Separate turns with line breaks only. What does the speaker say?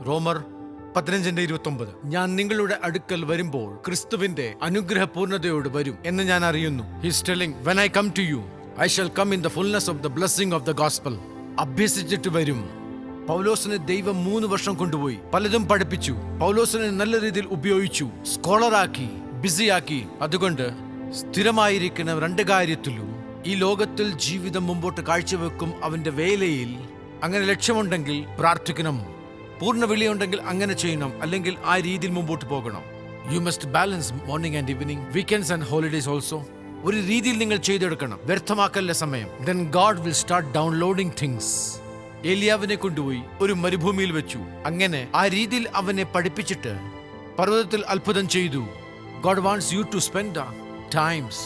റോമർ 15:29. ഞാൻ നിങ്ങളുടെ അടുക്കൽ വരുമ്പോൾ ക്രിസ്തുവിന്റെ അനുഗ്രഹ പൂർണ്ണതയോട് വരും എന്ന് ഞാൻ അറിയുന്നു. He's telling, when I come to you, I shall come in the fullness of the blessing of the gospel. അഭ്യസിച്ചിട്ട് വരും. പൗലോസിനെ ദൈവം 3 വർഷം കൊണ്ടുപോയി, പലതും പഠിപ്പിച്ചു. പൗലോസിനെ നല്ല രീതിയിൽ ഉപയോഗിച്ചു, സ്കോളറാക്കി, ബിസിയാക്കി. അതുകൊണ്ട് സ്ഥിരമായിരിക്കുന്ന 2 കാര്യത്തിലും ഈ ലോകത്തിൽ ജീവിതം മുമ്പോട്ട് കാഴ്ചവെക്കും. അവന്റെ വേലയിൽ അങ്ങനെ ലക്ഷ്യമുണ്ടെങ്കിൽ പ്രാർത്ഥിക്കണം, പൂർണ്ണ വിളിയുണ്ടെങ്കിൽ അങ്ങനെ ചെയ്യണം, അല്ലെങ്കിൽ ആ രീതിയിൽ മുമ്പോട്ട് പോകണം. You must balance morning and evening, weekends and holidays also. ഒരു രീതിയിൽ നിങ്ങൾ ചെയ്തെടുക്കണം, വ്യർത്ഥമാക്കല്ല സമയം. Then God will start downloading things. ഏലിയാവിനെ കൊണ്ടുപോയി ഒരു മരുഭൂമിയിൽ വെച്ചു. അങ്ങനെ ആ രീതിയിൽ അവനെ പഠിപ്പിച്ചിട്ട് പർവ്വതത്തിൽ അത്ഭുതം ചെയ്തു. God wants you to spend times